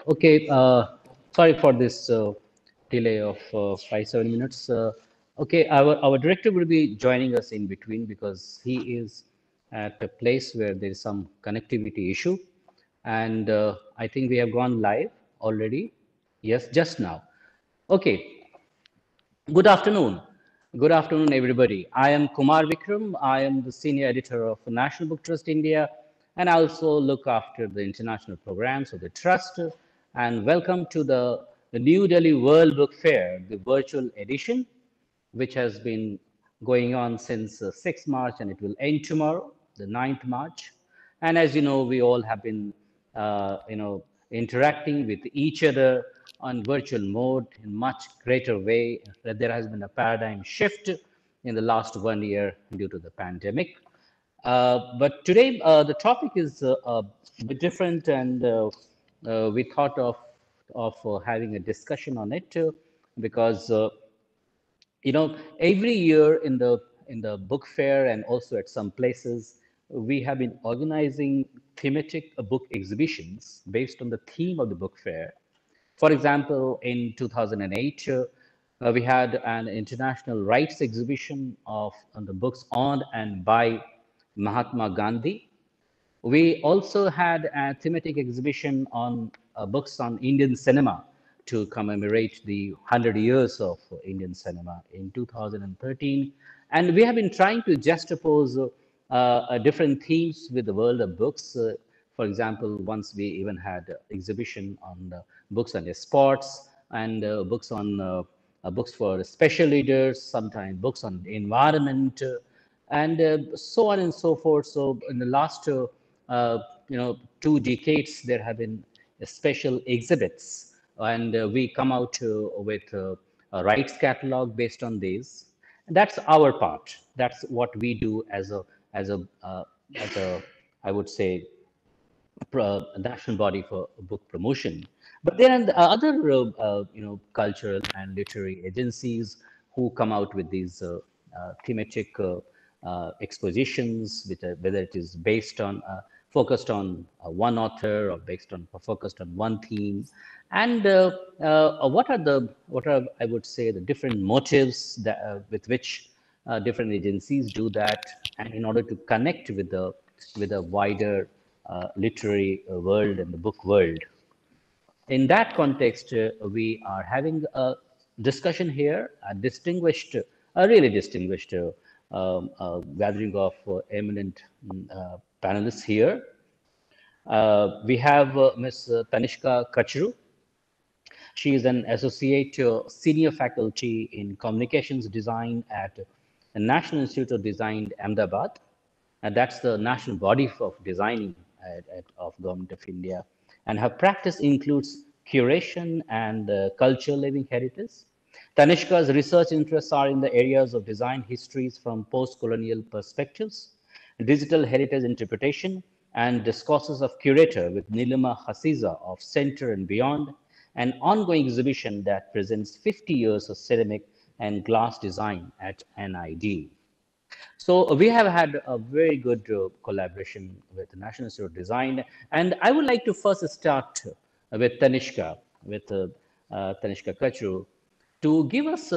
Okay, sorry for this delay of 5-7 minutes. Okay, our director will be joining us in between because he is at a place where there is some connectivity issue, and I think we have gone live already. Yes, just now. Okay, good afternoon. Good afternoon, everybody. I am Kumar Vikram. I am the senior editor of National Book Trust India, and I also look after the international programs of the Trust. And welcome to the New Delhi World Book Fair, the virtual edition, which has been going on since 6 March and it will end tomorrow, the 9th March. And as you know, we all have been, interacting with each other on virtual mode in much greater way. There has been a paradigm shift in the last 1 year due to the pandemic. But today, the topic is a bit different, and we thought of having a discussion on it because every year in the book fair and also at some places we have been organizing thematic book exhibitions based on the theme of the book fair. For example, in 2008 we had an international rights exhibition of on the books on and by Mahatma Gandhi. We also had a thematic exhibition on books on Indian cinema to commemorate the 100 years of Indian cinema in 2013. And we have been trying to juxtapose different themes with the world of books. For example, once we even had exhibition on books on sports and books for special leaders, sometimes books on environment, and so on and so forth. So in the last, 2 decades, there have been special exhibits, and we come out with a rights catalog based on these. And that's our part. That's what we do as a, I would say, national body for book promotion. But there are other, cultural and literary agencies who come out with these thematic expositions, whether it is based on, focused on one author or based on focused on one theme. And what are, I would say, the different motives that, with which different agencies do that, and in order to connect with a wider literary world and the book world. In that context, we are having a discussion here, a really distinguished gathering of eminent panelists here. We have Ms. Tanishka Kachru. She is an associate senior faculty in communications design at the National Institute of Design, Ahmedabad. And that's the national body of designing of Government of India. And her practice includes curation and cultural living heritage. Tanishka's research interests are in the areas of design histories from post-colonial perspectives, digital heritage interpretation, and discourses of curator with Nilima Hasiza of Center and Beyond, an ongoing exhibition that presents 50 years of ceramic and glass design at NID. So we have had a very good collaboration with the National Institute of Design, and I would like to first start with Tanishka Kachru, to give us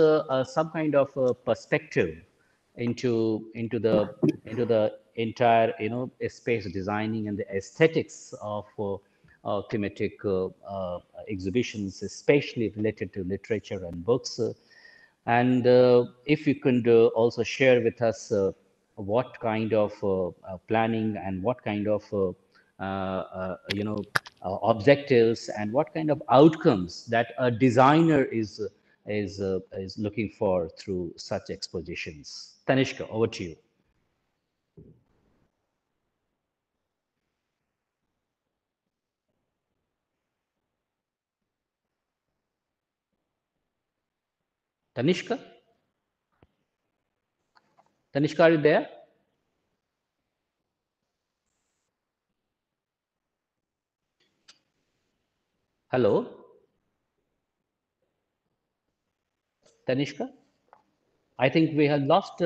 some kind of perspective into the entire space designing and the aesthetics of thematic exhibitions, especially related to literature and books. And if you could also share with us what kind of planning and what kind of objectives and what kind of outcomes that a designer is looking for through such expositions. Tanishka, over to you. Tanishka? Tanishka, are you there? Hello, Tanishka? I think we have lost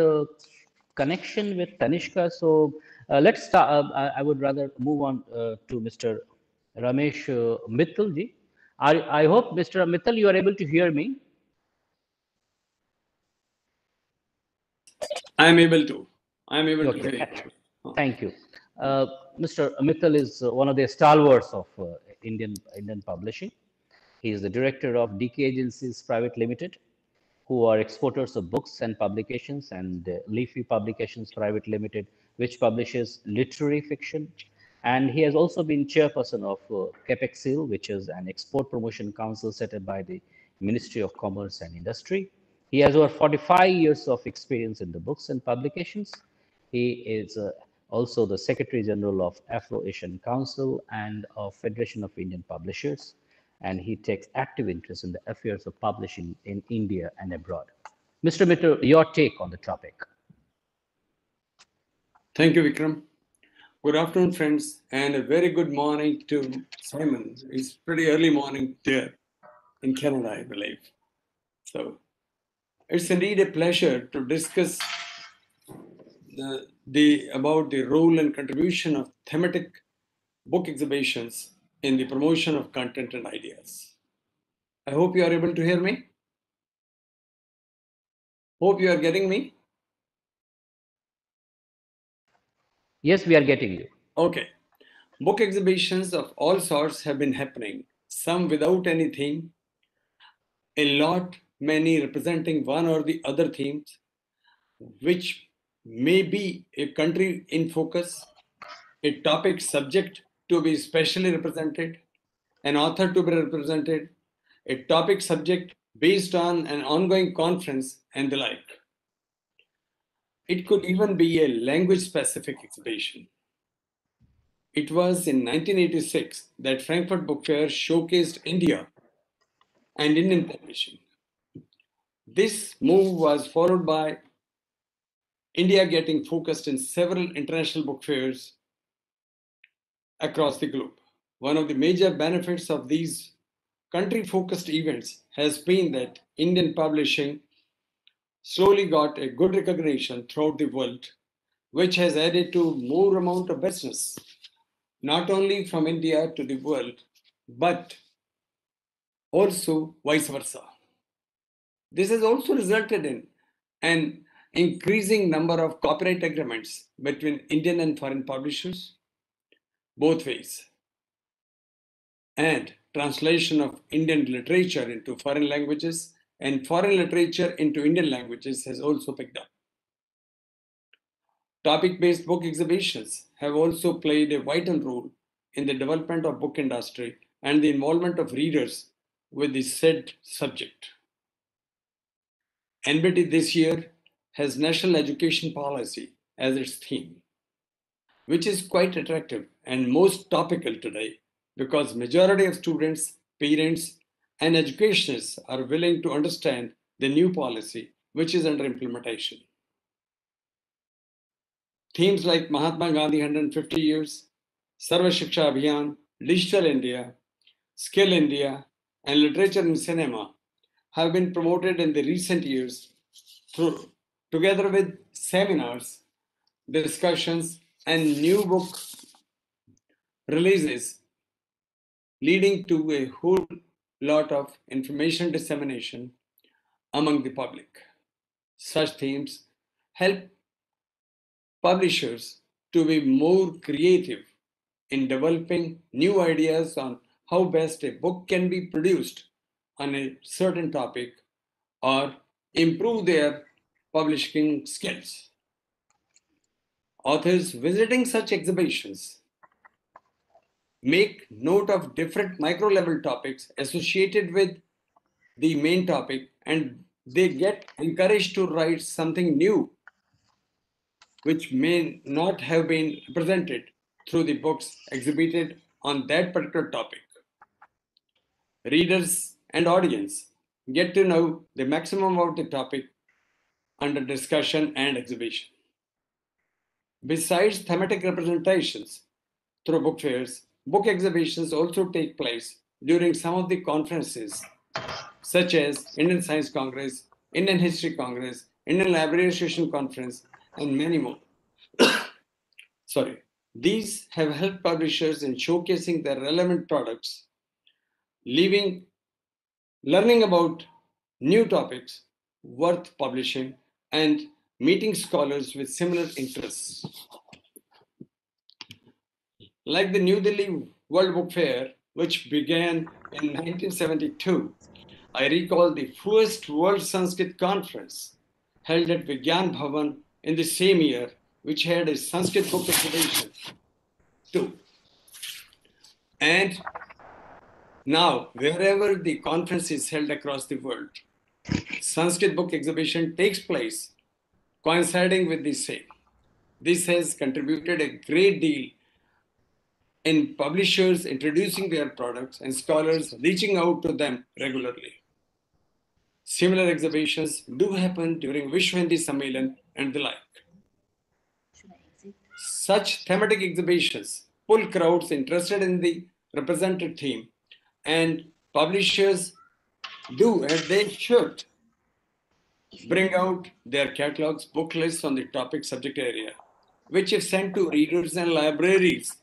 connection with Tanishka. So let's start. I would rather move on to Mr. Ramesh Mittal ji. I hope, Mr. Mittal, you are able to hear me. I am able to. I am able to Okay, hear you. thank you. Mr. Mittal is one of the stalwarts of Indian publishing. He is the director of DK Agencies Private Limited, who are exporters of books and publications, and Leafy Publications Private Limited, which publishes literary fiction. And he has also been chairperson of CAPEXIL, which is an export promotion council set up by the Ministry of Commerce and Industry. He has over 45 years of experience in the books and publications. He is also the Secretary General of Afro-Asian Council and of Federation of Indian Publishers, and he takes active interest in the affairs of publishing in India and abroad. Mr. Mittal, your take on the topic. Thank you, Vikram. Good afternoon, friends, and a very good morning to Simon. It's pretty early morning there in Canada, I believe. So it's indeed a pleasure to discuss about the role and contribution of thematic book exhibitions in the promotion of content and ideas. I hope you are able to hear me. Hope you are getting me. Yes, we are getting you. Okay. Book exhibitions of all sorts have been happening, some without any theme, a lot, many representing one or the other themes, which may be a country in focus, a topic subject to be specially represented, an author to be represented, a topic subject based on an ongoing conference, and the like. It could even be a language specific exhibition. It was in 1986 that Frankfurt Book Fair showcased India and Indian publishing. This move was followed by India getting focused in several international book fairs across the globe. One of the major benefits of these country-focused events has been that Indian publishing slowly got a good recognition throughout the world, which has added to more amount of business, not only from India to the world, but also vice versa. This has also resulted in an increasing number of copyright agreements between Indian and foreign publishers, both ways, and translation of Indian literature into foreign languages and foreign literature into Indian languages has also picked up. Topic-based book exhibitions have also played a vital role in the development of book industry and the involvement of readers with the said subject. NBT this year has National Education Policy as its theme, which is quite attractive and most topical today because majority of students, parents, and educationists are willing to understand the new policy which is under implementation. Themes like Mahatma Gandhi 150 years, Sarva Shiksha Abhiyan, Digital India, Skill India, and literature and cinema have been promoted in the recent years together with seminars, discussions, and new book releases, leading to a whole lot of information dissemination among the public. Such themes help publishers to be more creative in developing new ideas on how best a book can be produced on a certain topic or improve their publishing skills. Authors visiting such exhibitions make note of different micro level topics associated with the main topic and they get encouraged to write something new which may not have been represented through the books exhibited on that particular topic. Readers and audience get to know the maximum of the topic under discussion and exhibition. Besides thematic representations through book fairs, book exhibitions also take place during some of the conferences such as Indian Science Congress, Indian History Congress, Indian Library Association Conference, and many more. Sorry. These have helped publishers in showcasing their relevant products learning about new topics worth publishing, and meeting scholars with similar interests. Like the New Delhi World Book Fair, which began in 1972, I recall the first World Sanskrit Conference held at Vigyan Bhavan in the same year, which had a Sanskrit book exhibition too. And now, wherever the conference is held across the world, Sanskrit book exhibition takes place coinciding with the same. This has contributed a great deal in publishers introducing their products and scholars reaching out to them regularly. Similar exhibitions do happen during Vishwa Hindi Sammelan and the like. Such thematic exhibitions pull crowds interested in the represented theme, and publishers do, and they should, bring out their catalogs, book lists on the topic subject area, which, if sent to readers and libraries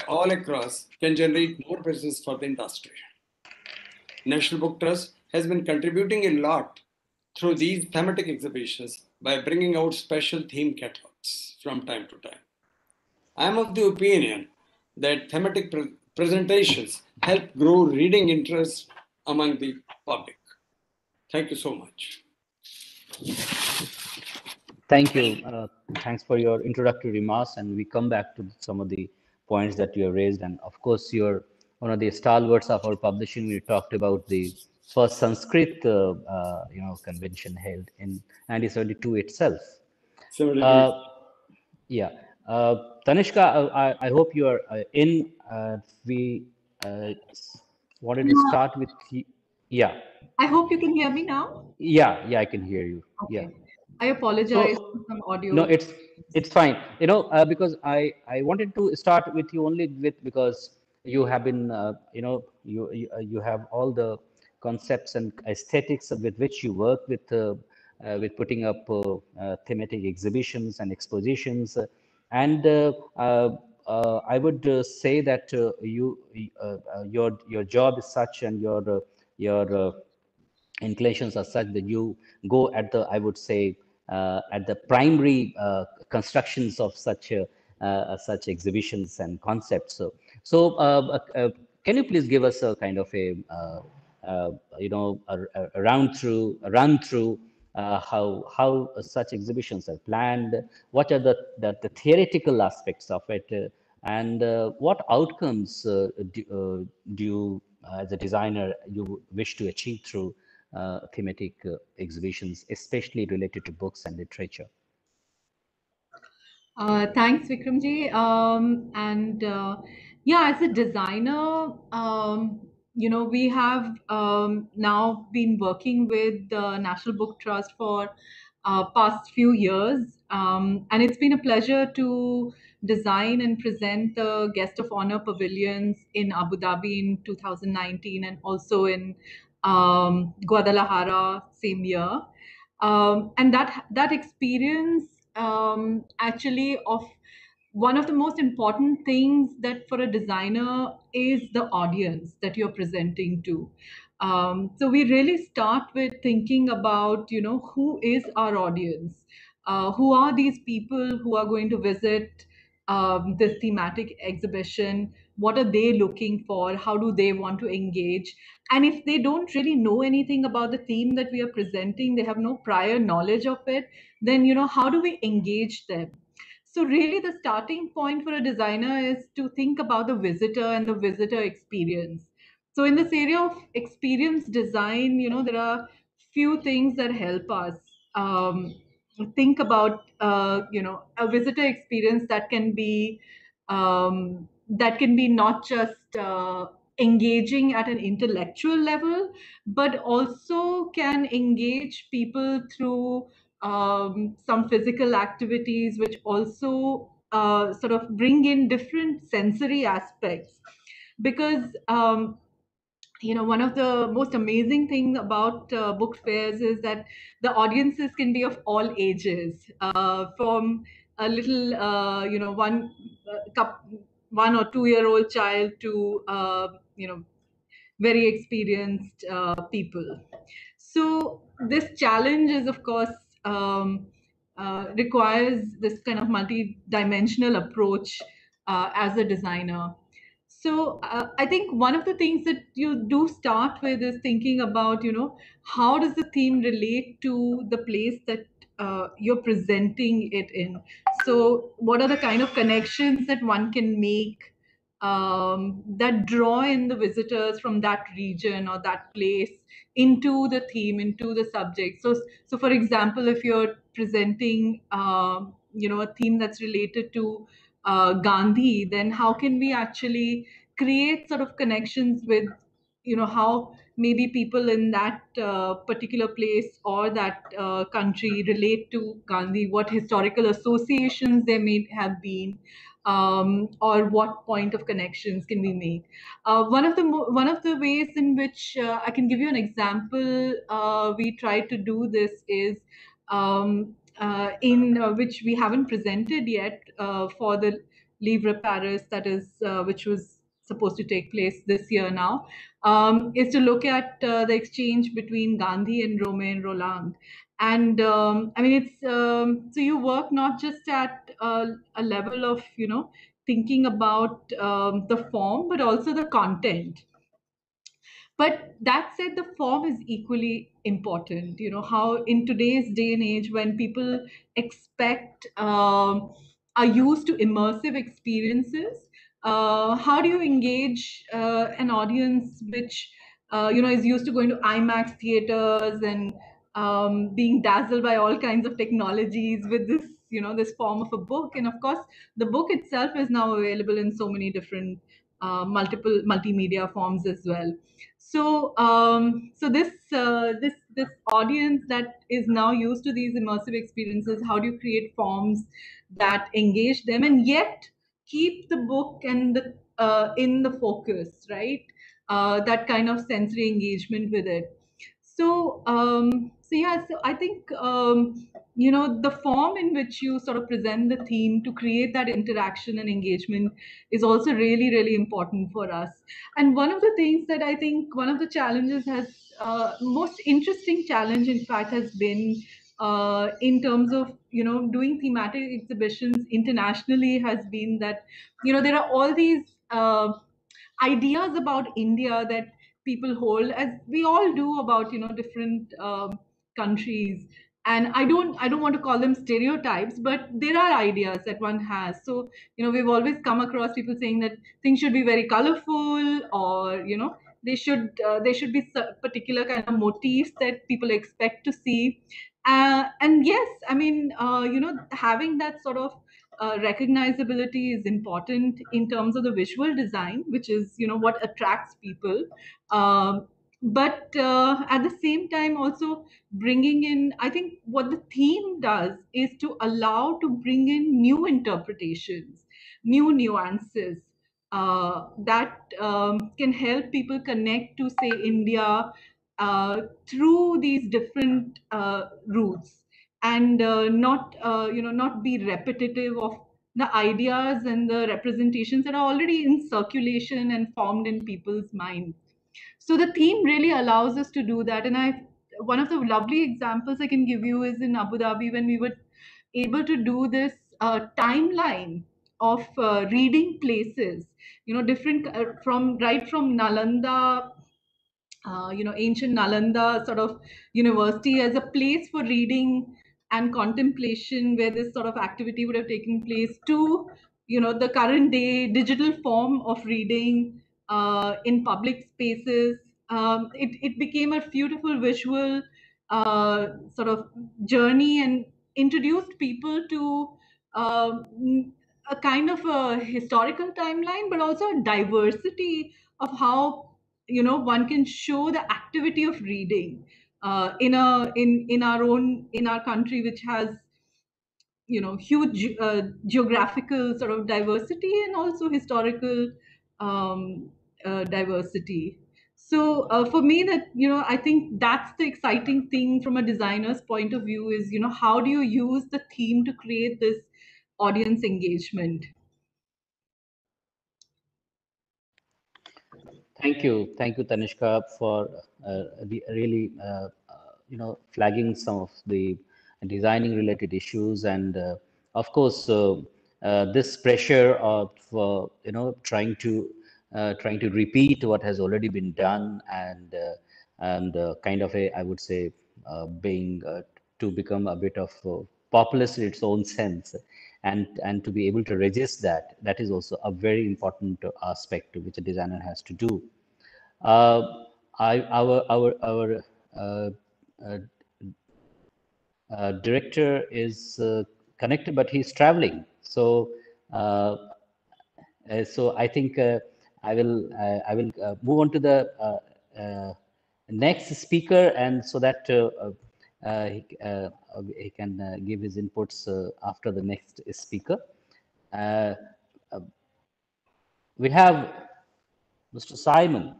all across, can generate more business for the industry. National Book Trust has been contributing a lot through these thematic exhibitions by bringing out special theme catalogs from time to time. I am of the opinion that thematic presentations help grow reading interest among the public. Thank you so much. Thank you. Thanks for your introductory remarks, and we come back to some of the points that you have raised. And of course, you're one of the stalwarts of our publishing. We talked about the first Sanskrit, convention held in 1972 itself. Yeah. Tanishka, I hope you are in. We wanted to start with, yeah. I hope you can hear me now. Yeah, I can hear you. Okay. Yeah. I apologize for some audio. No, it's fine. Because I wanted to start with you only because you have been, you have all the concepts and aesthetics with which you work with putting up thematic exhibitions and expositions, and I would say that your job is such, and your inclinations are such that you go at the, I would say, at the primary constructions of such exhibitions and concepts. Can you please give us a kind of a run through how such exhibitions are planned? What are the theoretical aspects of it, and what outcomes do you, as a designer, you wish to achieve through thematic exhibitions, especially related to books and literature? Thanks, Vikramji. Yeah, as a designer, we have now been working with the National Book Trust for past few years, and it's been a pleasure to design and present the Guest of Honor pavilions in Abu Dhabi in 2019 and also in Guadalajara same year. And that experience actually of one of the most important things that for a designer is the audience that you're presenting to. So we really start with thinking about, who is our audience? Who are these people who are going to visit this thematic exhibition? What are they looking for? How do they want to engage? And if they don't really know anything about the theme that we are presenting, they have no prior knowledge of it, then, how do we engage them? So really the starting point for a designer is to think about the visitor and the visitor experience. So in this area of experience design, there are few things that help us think about a visitor experience that can be not just engaging at an intellectual level, but also can engage people through some physical activities, which also sort of bring in different sensory aspects. Because one of the most amazing thing about book fairs is that the audiences can be of all ages, from a little one 1 or 2 year old child to very experienced people. So this challenge is, of course, requires this kind of multi-dimensional approach as a designer. So I think one of the things that you do start with is thinking about, how does the theme relate to the place that you're presenting it in? So what are the kind of connections that one can make that draw in the visitors from that region or that place into the theme, into the subject? So for example, if you're presenting, a theme that's related to Gandhi, then how can we actually create sort of connections with, how maybe people in that particular place or that country relate to Gandhi, what historical associations there may have been, or what point of connections can we make. One of the ways in which I can give you an example, we try to do this is in which we haven't presented yet for the Livre Paris, that is, which was supposed to take place this year now, is to look at the exchange between Gandhi and Romain Rolland. And I mean, it's so you work not just at a level of, thinking about the form, but also the content. But that said, the form is equally important. How in today's day and age, when people expect, are used to immersive experiences, how do you engage an audience which, is used to going to IMAX theaters and being dazzled by all kinds of technologies with this, this form of a book? And of course, the book itself is now available in so many different multiple multimedia forms as well. So this audience that is now used to these immersive experiences, how do you create forms that engage them and yet keep the book and the in the focus, right? That kind of sensory engagement with it. So I think the form in which you sort of present the theme to create that interaction and engagement is also really, really important for us. And one of the things that I think, one of the challenges has, most interesting challenge in fact, has been in terms of doing thematic exhibitions internationally, has been that there are all these ideas about India that people hold, as we all do about different countries. And I don't want to call them stereotypes, but there are ideas that one has. So we've always come across people saying that things should be very colorful, or they should be particular kind of motifs that people expect to see. And yes, I mean, having that sort of recognizability is important in terms of the visual design, which is what attracts people. But at the same time, also bringing in, I think what the theme does is to allow to bring in new interpretations, new nuances that can help people connect to, say, India through these different routes, and not be repetitive of the ideas and the representations that are already in circulation and formed in people's minds. So the theme really allows us to do that. And one of the lovely examples I can give you is in Abu Dhabi, when we were able to do this timeline of reading places, different from Nalanda, ancient Nalanda sort of university as a place for reading and contemplation, where this sort of activity would have taken place, to the current day digital form of reading in public spaces. It became a beautiful visual sort of journey, and introduced people to a kind of a historical timeline, but also a diversity of how one can show the activity of reading in our country, which has huge geographical sort of diversity, and also historical diversity. So for me, that I think that's the exciting thing from a designer's point of view, is how do you use the theme to create this audience engagement. Thank you, Tanishka, for really, flagging some of the designing related issues, and of course, this pressure of trying to repeat what has already been done, and kind of I would say, being to become a bit of populist in its own sense, and to be able to resist that. That is also a very important aspect which a designer has to do. Uh, our uh, uh, director is connected, but he's traveling. Uh, so I think I will move on to the next speaker, and so that he can give his inputs after the next speaker. Uh, we have Mr. Simon,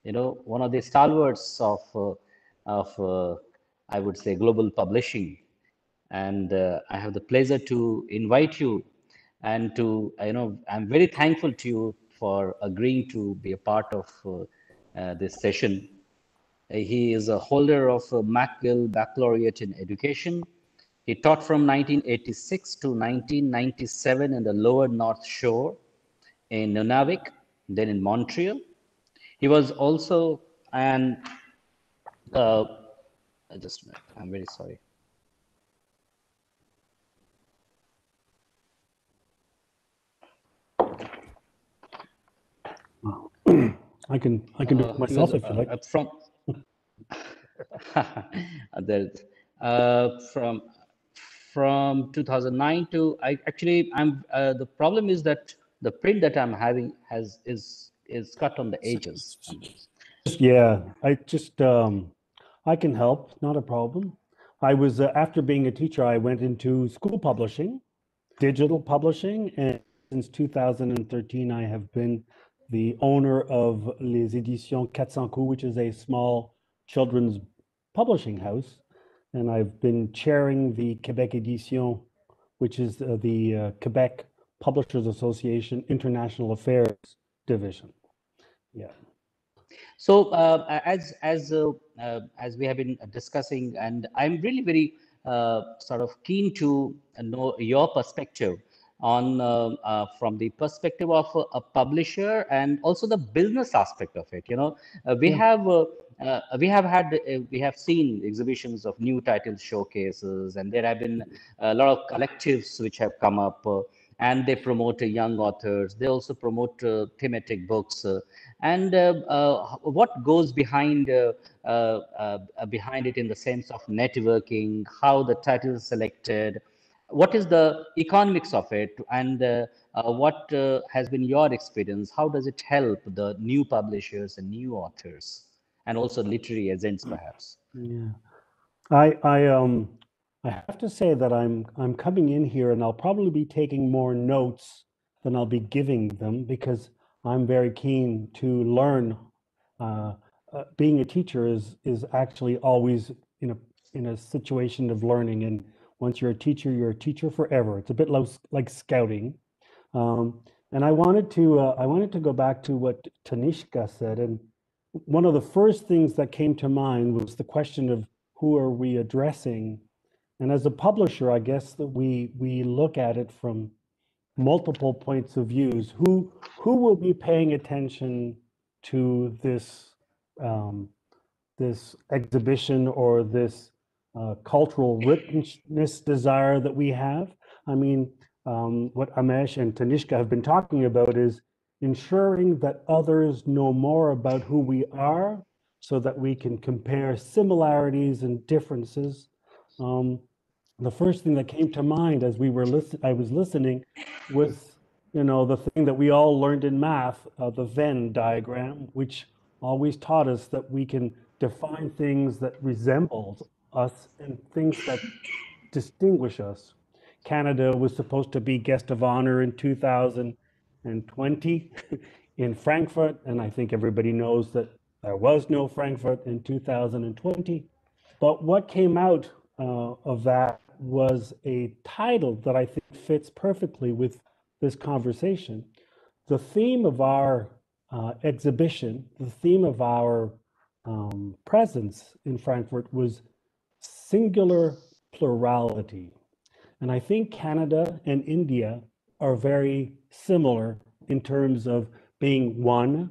one of the stalwarts of I would say global publishing, and I have the pleasure to invite you, and to I'm very thankful to you for agreeing to be a part of this session. He is a holder of a McGill Baccalaureate in Education. He taught from 1986 to 1997 in the Lower North Shore, in Nunavik, then in Montreal. He was also an uh, just a minute, I'm very sorry. I can do it He was myself if you like. from there, from 2009 to I actually I'm the problem is that the print that I'm having is cut on the edges. Yeah, I can help, not a problem. I was after being a teacher, I went into school publishing, digital publishing, and since 2013, I have been the owner of Les Éditions 400 Coups, which is a small children's publishing house, and I've been chairing the Québec Édition, which is the Quebec Publishers Association International Affairs Division. Yeah. So as we have been discussing, and I'm really very sort of keen to know your perspective on from the perspective of a publisher, and also the business aspect of it. We have had we have seen exhibitions of new title showcases, and there have been a lot of collectives which have come up. And they promote young authors. They also promote thematic books, and what goes behind it in the sense of networking, how the title is selected, what is the economics of it, and what has been your experience? How does it help the new publishers and new authors, and also literary agents, perhaps? Yeah. I have to say that I'm coming in here and I'll probably be taking more notes than I'll be giving them because I'm very keen to learn. Being a teacher is actually always in a situation of learning, and once you're a teacher forever. It's a bit like scouting. And I wanted to go back to what Tanishka said, and one of the first things that came to mind was the question of who are we addressing? And as a publisher, I guess that we look at it from multiple points of views. Who will be paying attention to this exhibition or this cultural richness desire that we have? I mean, what Ramesh and Tanishka have been talking about is ensuring that others know more about who we are so that we can compare similarities and differences. The first thing that came to mind as I was listening was, the thing that we all learned in math, the Venn diagram, which always taught us that we can define things that resemble us and things that distinguish us. Canada was supposed to be guest of honor in 2020 in Frankfurt, and I think everybody knows that there was no Frankfurt in 2020. But what came out of that was a title that I think fits perfectly with this conversation. The theme of our exhibition, the theme of our presence in Frankfurt was singular plurality. And I think Canada and India are very similar in terms of being one,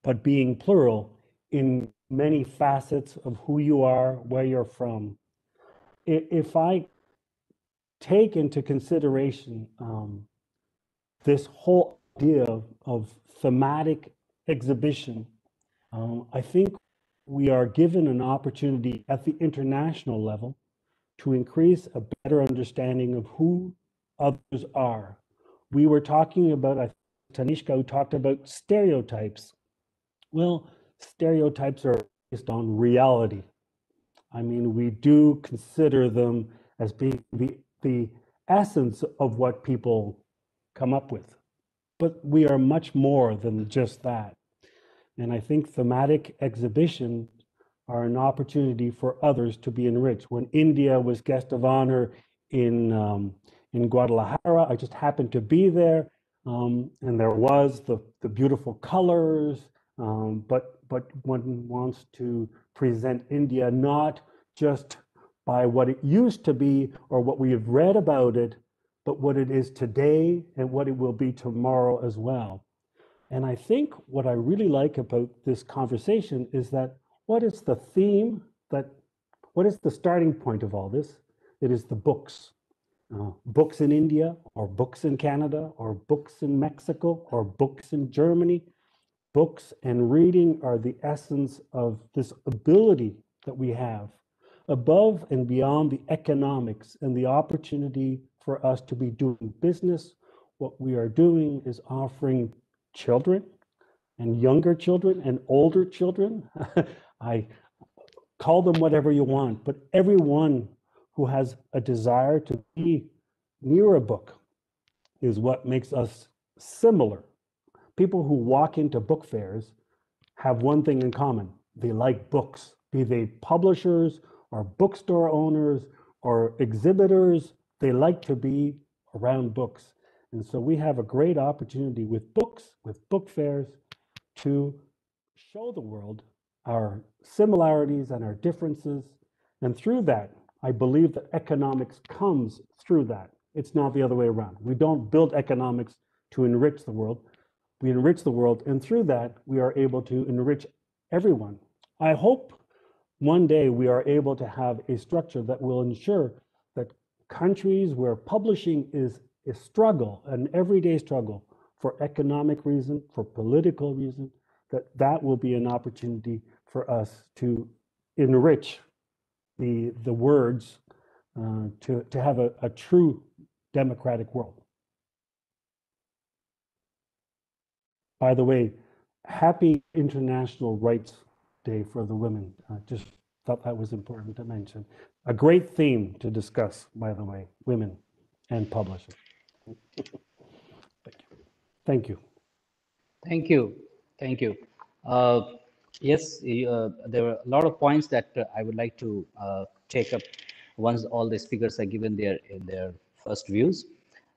but being plural in many facets of who you are, where you're from. If I take into consideration this whole idea of thematic exhibition, I think we are given an opportunity at the international level to increase a better understanding of who others are. We were talking about, I think, Tanishka, who talked about stereotypes. Well, stereotypes are based on reality. I mean, we do consider them as being the essence of what people come up with. But we are much more than just that. And I think thematic exhibitions are an opportunity for others to be enriched. When India was guest of honor in Guadalajara, I just happened to be there, and there was the beautiful colors, but one wants to present India not just by what it used to be or what we have read about it, but what it is today and what it will be tomorrow as well. And I think what I really like about this conversation is that what is the theme, what is the starting point of all this? It is the books. Books in India, or books in Canada, or books in Mexico, or books in Germany. Books and reading are the essence of this ability that we have above and beyond the economics and the opportunity for us to be doing business. What we are doing is offering children and younger children and older children. I call them whatever you want, but everyone who has a desire to be near a book is what makes us similar. People who walk into book fairs have one thing in common. They like books, be they publishers or bookstore owners or exhibitors. They like to be around books. And so we have a great opportunity with books, with book fairs, to show the world our similarities and our differences. And through that, I believe that economics comes through that. It's not the other way around. We don't build economics to enrich the world. We enrich the world, and through that, we are able to enrich everyone. I hope one day we are able to have a structure that will ensure that countries where publishing is a struggle, an everyday struggle, for economic reason, for political reason, that will be an opportunity for us to enrich the words to have a true democratic world. By the way, happy International Rights Day for the women. I just thought that was important to mention. A great theme to discuss, by the way, women and publishing. Thank you. Thank you. Thank you. Yes, there were a lot of points that I would like to take up once all the speakers are given their first views.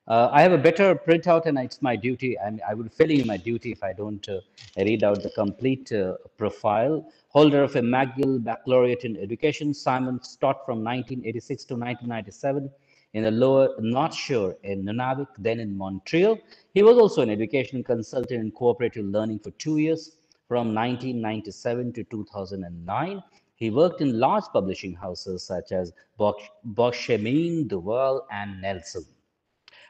I have a better printout, and it's my duty, and I will fail in my duty if I don't read out the complete profile. Holder of a McGill Baccalaureate in Education, Simon taught from 1986 to 1997 in the Lower North Shore in Nunavut, then in Montreal. He was also an education consultant in cooperative learning for 2 years, from 1997 to 2009. He worked in large publishing houses such as Boschemine, Duval, and Nelson.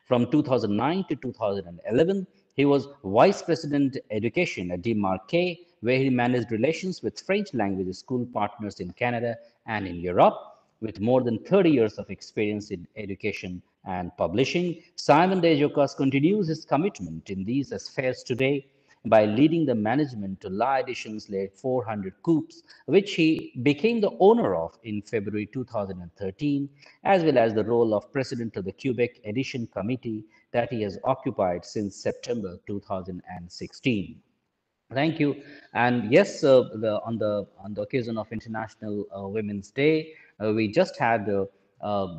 From 2009 to 2011, he was Vice President Education at DeMarque, where he managed relations with French language school partners in Canada and in Europe. With more than 30 years of experience in education and publishing, Simon de Jocas continues his commitment in these affairs today by leading the management to La Editions led 400 Coups, which he became the owner of in February 2013, as well as the role of president of the Quebec Edition Committee that he has occupied since September 2016. Thank you. And yes, on the occasion of International Women's Day, we just had a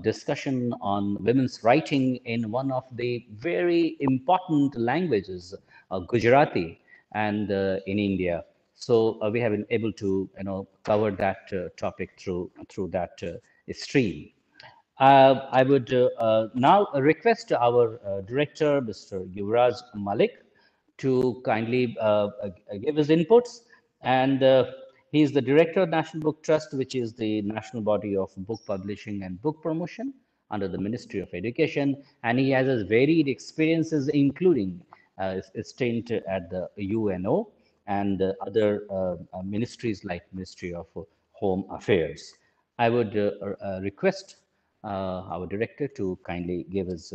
discussion on women's writing in one of the very important languages, Gujarati. and in India. So we have been able to, cover that topic through that stream. I would now request our director, Mr. Yuvraj Malik, to kindly give his inputs. And he is the director of National Book Trust, which is the national body of book publishing and book promotion under the Ministry of Education. And he has a varied experiences, including a stint at the UNO and other ministries like Ministry of Home Affairs. I would request our director to kindly give his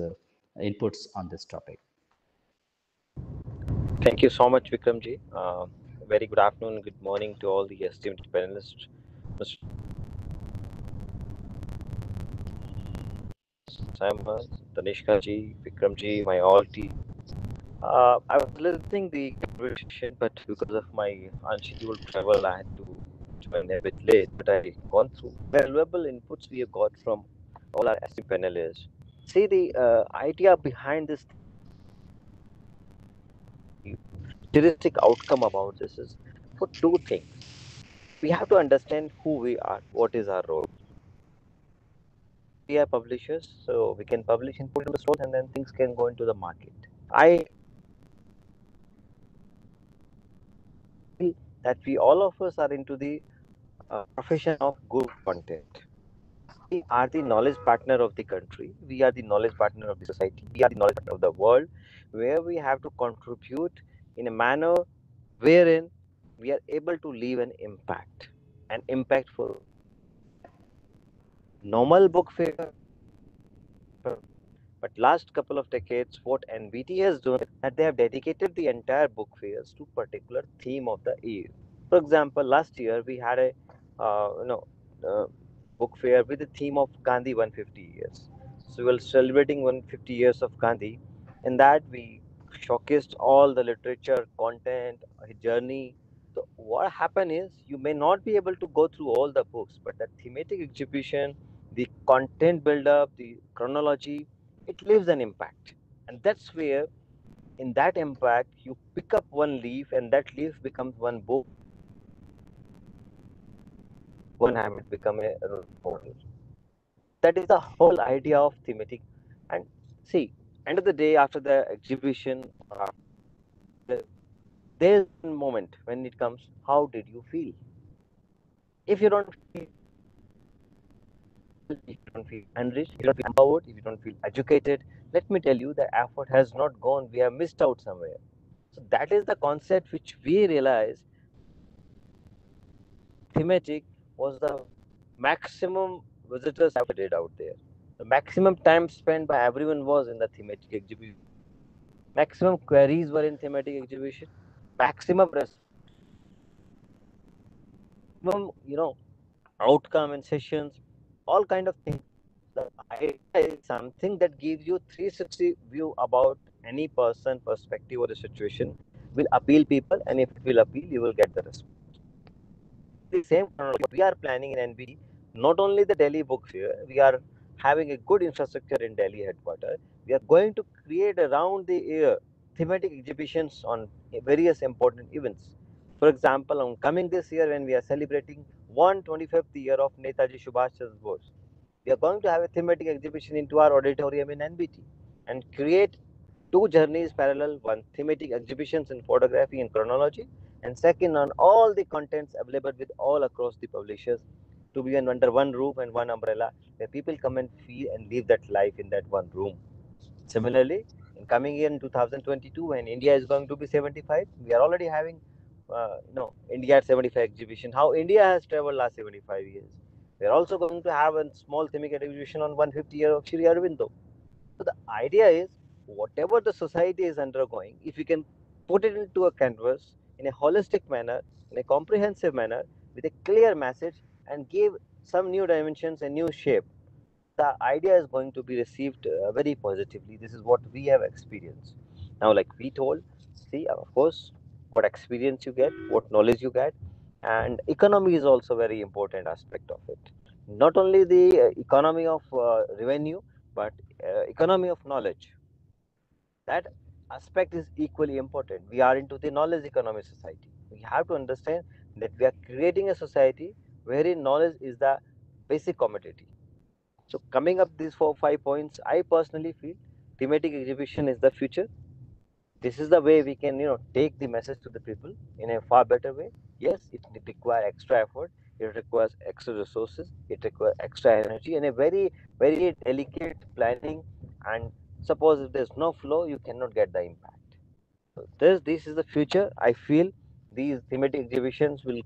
inputs on this topic. Thank you so much, Vikramji. Very good afternoon, good morning to all the esteemed panelists. Mr. Simon, Tanishka ji, Vikramji, my all team. I was listening the conversation, but because of my unscheduled travel, I had to join a bit late. But I gone through valuable inputs we have got from all our esteemed panelists. See, the idea behind this futuristic outcome about this is for two things. We have to understand who we are, what is our role. We are publishers, so we can publish and put in the stores, and then things can go into the market. I feel that we all of us are into the profession of good content. We are the knowledge partner of the country. We are the knowledge partner of the society. We are the knowledge partner of the world, where we have to contribute in a manner wherein we are able to leave an impact, an impactful. Normal book fair. But last couple of decades, what NBT has done is that they have dedicated the entire book fairs to particular theme of the year. For example, last year we had a uh, book fair with the theme of Gandhi 150 years. So we were celebrating 150 years of Gandhi. In that we showcased all the literature, content, his journey. So what happened is you may not be able to go through all the books, but the thematic exhibition, the content build-up, the chronology, it leaves an impact. And that's where in that impact you pick up one leaf and that leaf becomes one book, one habit become a role model. That is the whole idea of thematic. And see, end of the day, after the exhibition, there's one moment when it comes, how did you feel? If you don't feel, if you don't feel enriched, if you don't feel empowered, if you don't feel educated, let me tell you, the effort has not gone. We have missed out somewhere. So that is the concept which we realize. Thematic was the maximum visitors have did out there. The maximum time spent by everyone was in the thematic exhibition. Maximum queries were in thematic exhibition. Maximum outcome and sessions, all kind of things. The idea is something that gives you 360 view about any person, perspective, or a situation. Will appeal people, and if it will appeal, you will get the response. The same chronology we are planning in NBT, not only the Delhi book fair, we are having a good infrastructure in Delhi headquarters. We are going to create around the year thematic exhibitions on various important events. For example, on coming this year when we are celebrating 125th year of Netaji Subhash Chandra Bose, we are going to have a thematic exhibition into our auditorium in NBT and create two journeys parallel, one thematic exhibitions in photography and chronology, and second on all the contents available with all across the publishers to be under one roof and one umbrella where people come and feel and live that life in that one room. Similarly, in coming year in 2022 when India is going to be 75, we are already having India at 75 exhibition, how India has traveled last 75 years. We are also going to have a small thematic exhibition on 150 year of Shri Aurobindo. So the idea is whatever the society is undergoing, if we can put it into a canvas in a holistic manner, in a comprehensive manner, with a clear message and give some new dimensions and new shape, the idea is going to be received very positively. This is what we have experienced. Now, like we told, see, of course, what experience you get, what knowledge you get, and economy is also very important aspect of it. Not only the economy of revenue, but economy of knowledge. That aspect is equally important. We are into the knowledge economy society. We have to understand that we are creating a society wherein knowledge is the basic commodity. So coming up these 4 5 points, I personally feel thematic exhibition is the future. This is the way we can take the message to the people in a far better way. Yes, it requires extra effort, it requires extra resources, it requires extra energy and a very delicate planning. And suppose if there's no flow, you cannot get the impact. So this is the future. I feel these thematic exhibitions will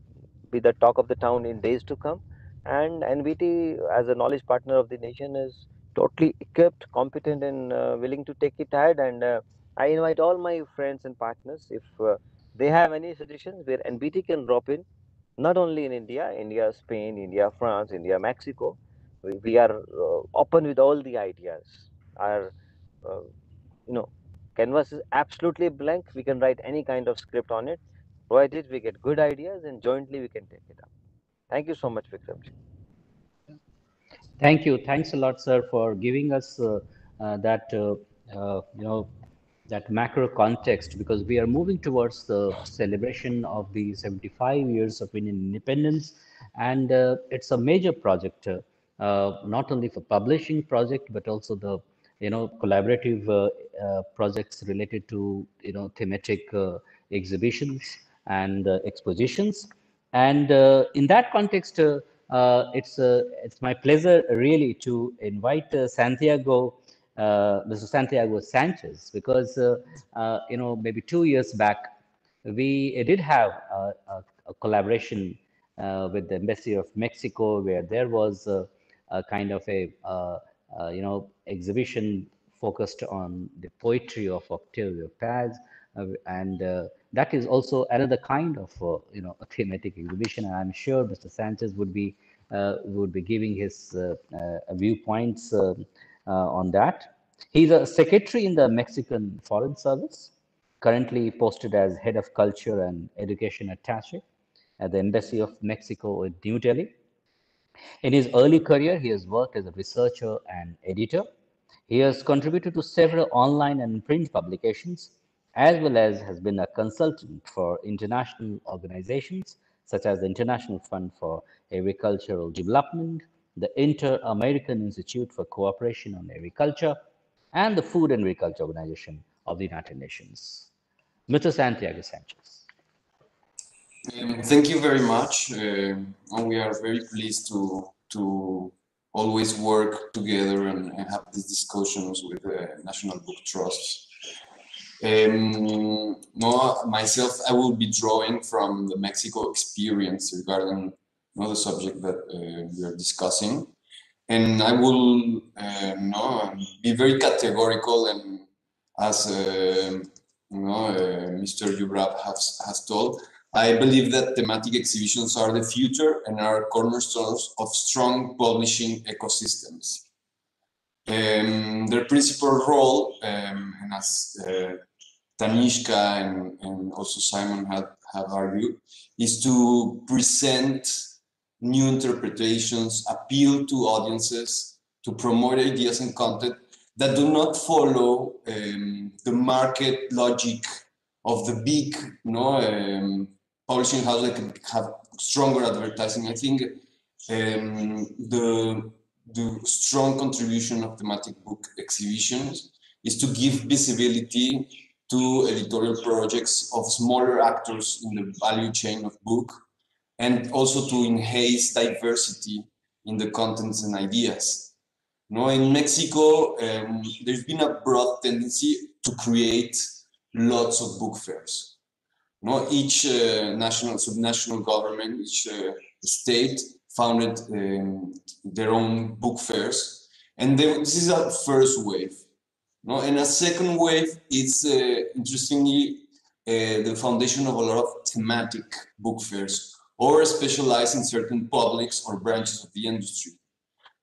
be the talk of the town in days to come. And NVT, as a knowledge partner of the nation, is totally equipped, competent, and willing to take it ahead. And I invite all my friends and partners, if they have any suggestions where NVT can drop in, not only in India, India, Spain, India, France, India, Mexico. We are open with all the ideas. Our uh, you know canvas is absolutely blank. We can write any kind of script on it, provided we get good ideas and jointly we can take it up. Thank you so much, Vikram. Thank you. Thanks a lot, sir, for giving us that that macro context, because we are moving towards the celebration of the 75 years of Indian independence, and it's a major project, not only for publishing project but also the collaborative projects related to thematic exhibitions and expositions. And in that context, it's my pleasure really to invite Mr. Santiago Sanchez, because maybe 2 years back we did have a collaboration with the Embassy of Mexico, where there was a kind of a exhibition focused on the poetry of Octavio Paz, and that is also another kind of a thematic exhibition. And I'm sure Mr. Sanchez would be giving his viewpoints on that. He's a secretary in the Mexican Foreign Service, currently posted as head of culture and education attaché at the Embassy of Mexico in New Delhi. In his early career, he has worked as a researcher and editor. He has contributed to several online and print publications, as well as has been a consultant for international organizations such as the International Fund for Agricultural Development, the Inter-American Institute for Cooperation on Agriculture, and the Food and Agriculture Organization of the United Nations. Mr. Santiago Sanchez. Thank you very much. We are very pleased to always work together and have these discussions with the National Book Trust. Myself, I will be drawing from the Mexico experience regarding the subject that we are discussing, and I will be very categorical, and as Mr. Yuvraj has told, I believe that thematic exhibitions are the future and are cornerstones of strong publishing ecosystems. Their principal role, and as Tanishka and also Simon have argued, is to present new interpretations, appeal to audiences, to promote ideas and content that do not follow the market logic of the big publishing house that can have stronger advertising. I think the strong contribution of thematic book exhibitions is to give visibility to editorial projects of smaller actors in the value chain of book, and also to enhance diversity in the contents and ideas. In Mexico, there's been a broad tendency to create lots of book fairs. Each national, subnational government, each state founded their own book fairs, and this is a first wave. And a second wave is, interestingly, the foundation of a lot of thematic book fairs, or specialized in certain publics or branches of the industry.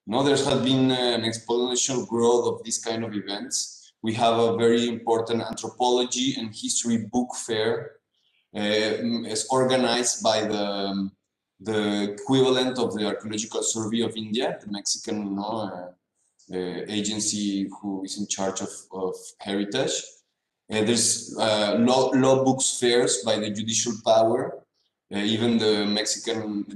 There has been an exponential growth of this kind of events. We have a very important anthropology and history book fair. Is organized by the equivalent of the Archaeological Survey of India, the Mexican agency who is in charge of heritage. There's law books fairs by the judicial power. Even the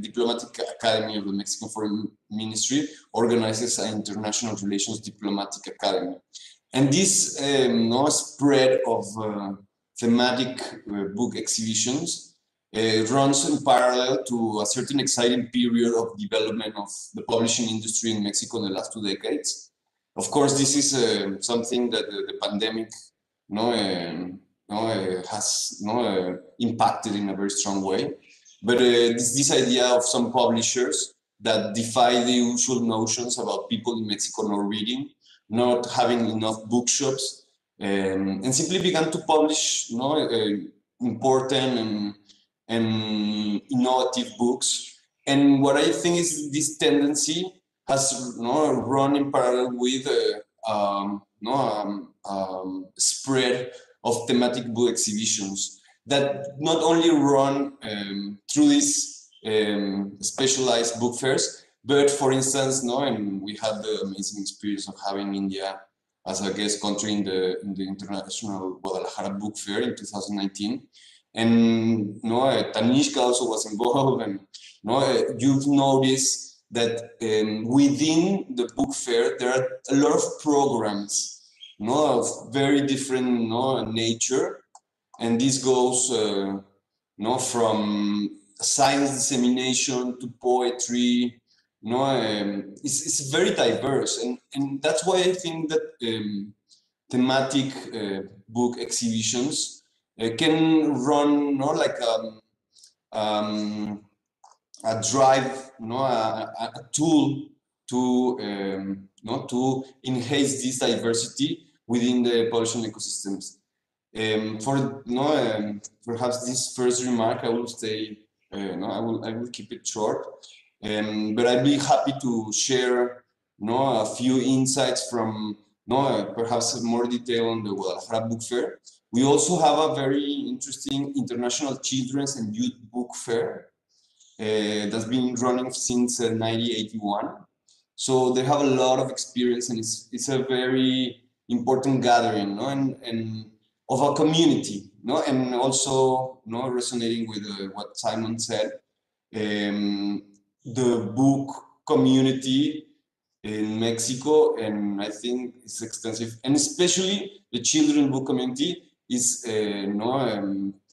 Diplomatic Academy of the Mexican Foreign Ministry organizes an international relations diplomatic academy. And this spread of thematic book exhibitions runs in parallel to a certain exciting period of development of the publishing industry in Mexico in the last 2 decades. Of course, this is something that the pandemic has impacted in a very strong way. But this idea of some publishers that defy the usual notions about people in Mexico not reading, not having enough bookshops, and simply began to publish important and innovative books. And what I think is this tendency has run in parallel with spread of thematic book exhibitions that not only run through these specialized book fairs, but for instance, and we had the amazing experience of having India as a guest country in the International Guadalajara Book Fair in 2019. And Tanishka also was involved, and you've noticed that within the book fair there are a lot of programs of very different nature, and this goes from science dissemination to poetry. It's very diverse, and that's why I think that thematic book exhibitions can run like a drive, a tool to to enhance this diversity within the publishing ecosystems. Perhaps this first remark I will say, I will keep it short, but I'd be happy to share a few insights from perhaps more detail on the Guadalajara Book Fair. We also have a very interesting International Children's and Youth Book Fair that's been running since 1981. So they have a lot of experience, and it's a very important gathering, and of a community, and also resonating with what Simon said. The book community in Mexico, and I think it's extensive, and especially the children book community is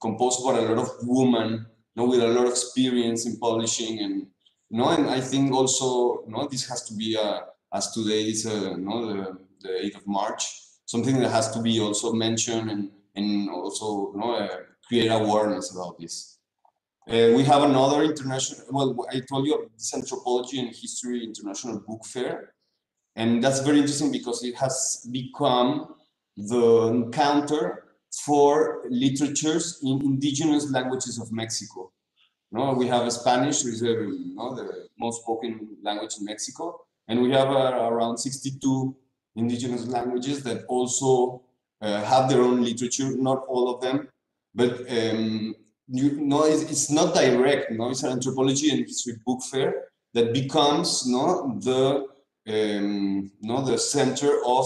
composed by a lot of women with a lot of experience in publishing, and and I think also this has to be as today is the 8th of March, something that has to be also mentioned and also create awareness about this. We have another international, well, I told you this Anthropology and History International Book Fair, and that's very interesting because it has become the encounter for literatures in indigenous languages of Mexico. We have Spanish, which is the most spoken language in Mexico, and we have around 62 indigenous languages that also have their own literature. Not all of them, but it's not direct. It's an anthropology and history book fair that becomes the center of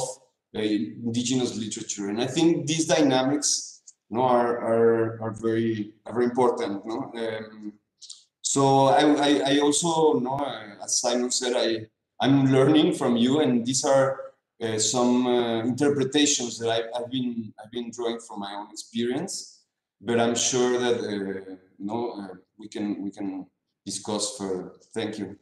indigenous literature, and I think these dynamics are very important. So I also as Simon said, I'm learning from you, and these are some interpretations that I've been drawing from my own experience, but I'm sure that we can discuss further. Thank you.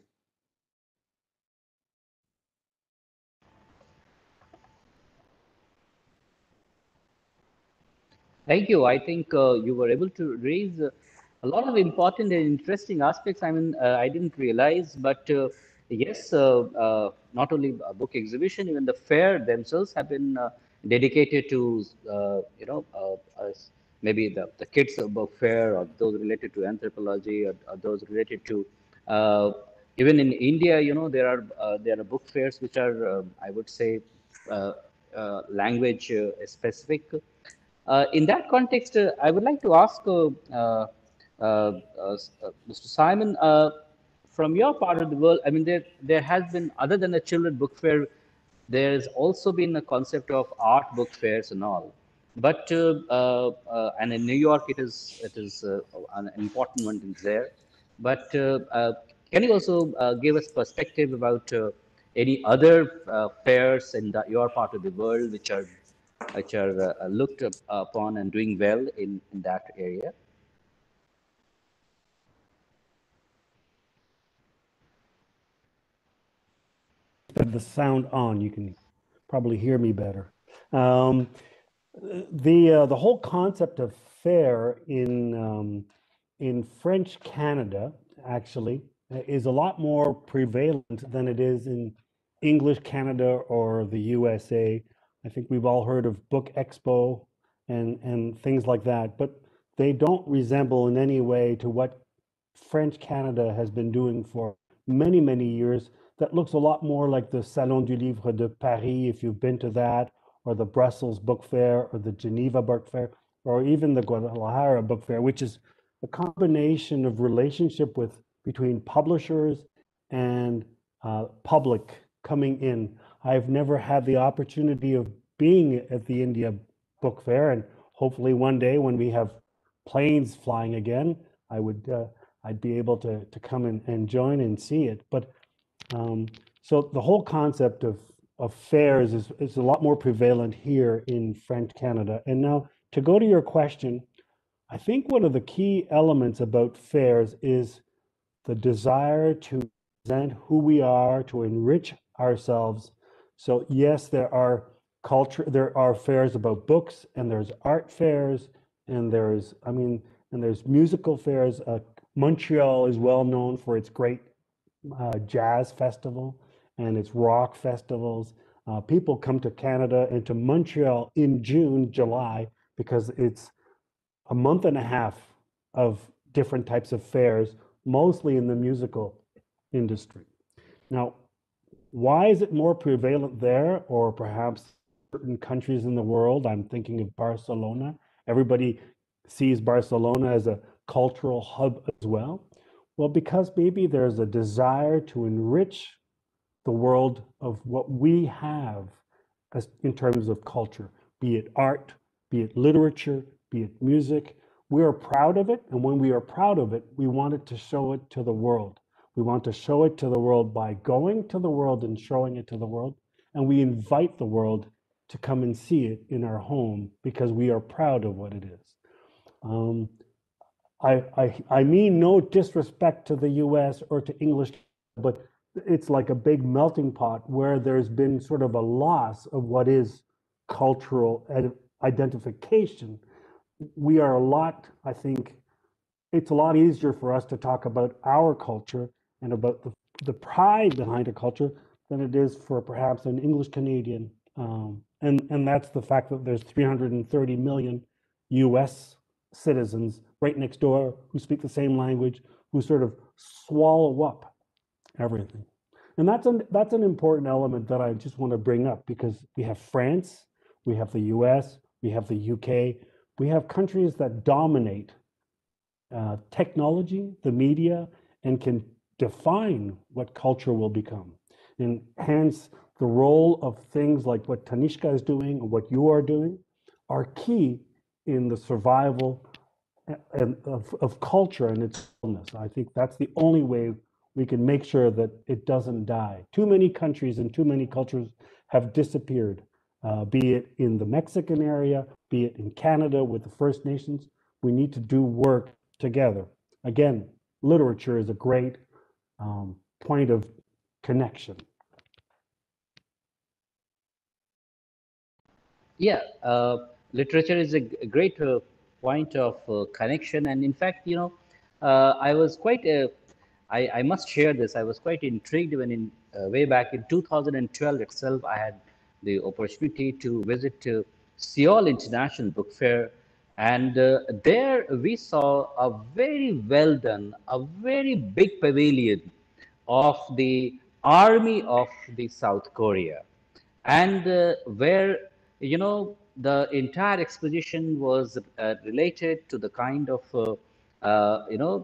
Thank you. I think you were able to raise a lot of important and interesting aspects. I mean, I didn't realize, but yes, not only a book exhibition, even the fair themselves have been dedicated to, maybe the kids book fair, or those related to anthropology, or those related to, even in India, there are book fairs which are, I would say, language specific. In that context, I would like to ask Mr. Simon, from your part of the world, I mean, there has been, other than a children book fair, there's also been a concept of art book fairs and all. But and in New York, it is an important one is there. But can you also give us perspective about any other fairs in your part of the world which are looked upon and doing well in that area? The sound on, you can probably hear me better. Um, the whole concept of fair in French Canada actually is a lot more prevalent than it is in English Canada or the USA. I think we've all heard of Book Expo and things like that, but they don't resemble in any way to what French Canada has been doing for many, many years. That looks a lot more like the Salon du Livre de Paris, if you've been to that, or the Brussels Book Fair, or the Geneva Book Fair, or even the Guadalajara Book Fair, which is a combination of relationship with between publishers and public coming in. I've never had the opportunity of being at the India Book Fair, and hopefully one day when we have planes flying again, I would I'd be able to come and join and see it. But so the whole concept of fairs is a lot more prevalent here in French Canada. And now to go to your question, I think one of the key elements about fairs is the desire to present who we are, to enrich ourselves. So yes, there are fairs about books, and there's art fairs, and there's musical fairs. Montreal is well known for its great jazz festival and its rock festivals. People come to Canada and to Montreal in June, July, because it's a month and a half of different types of fairs, mostly in the musical industry. Now, why is it more prevalent there, or perhaps certain countries in the world? I'm thinking of Barcelona. Everybody sees Barcelona as a cultural hub as well. Well, because maybe there's a desire to enrich the world of what we have as in terms of culture, be it art, be it literature, be it music. We are proud of it, and when we are proud of it, we wanted to show it to the world. We want to show it to the world by going to the world and showing it to the world, and we invite the world to come and see it in our home because we are proud of what it is. Um, I mean no disrespect to the US or to English, but it's like a big melting pot where there's been sort of a loss of what is cultural identification. We are a lot, I think, it's a lot easier for us to talk about our culture and about the pride behind a culture than it is for perhaps an English Canadian. And that's the fact that there's 330 million US citizens right next door who speak the same language, who sort of swallow up everything. And that's an important element that I just want to bring up because we have France, we have the US, we have the UK, we have countries that dominate technology, the media, and can define what culture will become. And hence, the role of things like what Tanishka is doing or what you are doing are key in the survival of culture and its fullness. I think that's the only way we can make sure that it doesn't die. Too many countries and too many cultures have disappeared, be it in the Mexican area, be it in Canada with the First Nations. We need to do work together. Again, literature is a great point of connection. Yeah, literature is a great point of connection, and in fact, I was quite. I must share this. I was quite intrigued when, in way back in 2012 itself, I had the opportunity to visit Seoul International Book Fair, and there we saw a very well done, a very big pavilion of the army of the South Korea, and where the entire exposition was related to the kind of the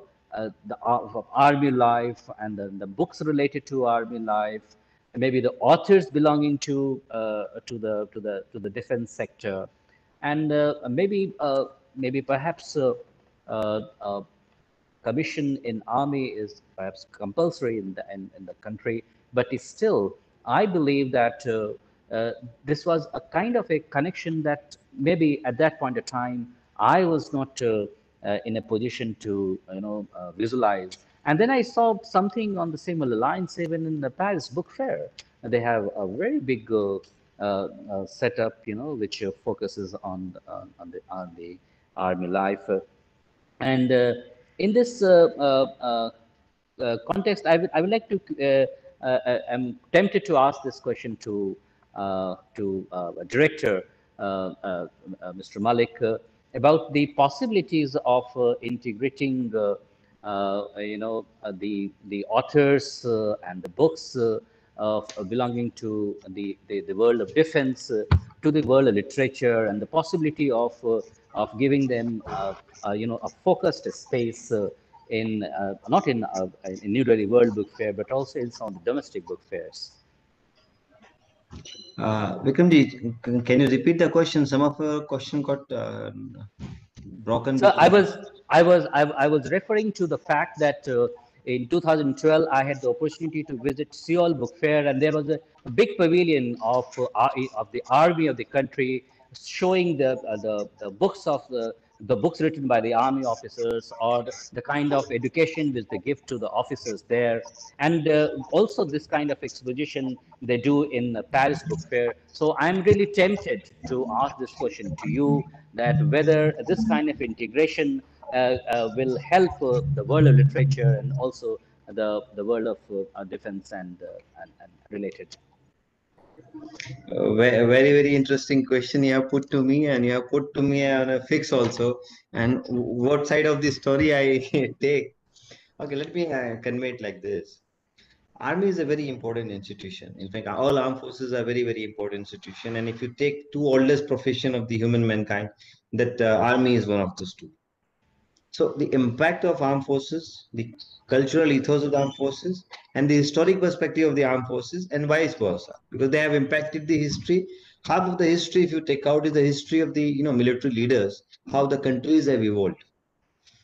of army life, and the books related to army life, and maybe the authors belonging to the defense sector, and maybe perhaps commission in army is perhaps compulsory in the country, but it's still, I believe that this was a kind of a connection that maybe at that point of time I was not in a position to visualize. And then I saw something on the similar lines even in the Paris Book Fair. They have a very big setup, which focuses on the army life. And in this context, I would like to, I'm tempted to ask this question to a director, Mr. Malik, about the possibilities of integrating, the authors and the books of belonging to the world of defense to the world of literature, and the possibility of giving them a focused space in not in New Delhi World Book Fair, but also in some of the domestic book fairs. Vikramji, can you repeat the question? Some of the question got broken. So I was referring to the fact that in 2012 I had the opportunity to visit Seoul Book Fair, and there was a big pavilion of the army of the country, showing the books of the books written by the army officers, or the kind of education which they give to the officers there, and also this kind of exposition they do in the Paris Book Fair. So I'm really tempted to ask this question to you, that whether this kind of integration will help the world of literature and also the world of defense and related. Very, very interesting question you have put to me, and you have put to me on a fix also. And what side of the story I take? Okay, let me convey it like this. Army is a very important institution. In fact, all armed forces are very, very important institution. And if you take two oldest profession of the human mankind, that army is one of those two. So the impact of armed forces, the cultural ethos of the armed forces, and the historic perspective of the armed forces, and vice versa, because they have impacted the history. Half of the history, if you take out, is the history of the military leaders, how the countries have evolved.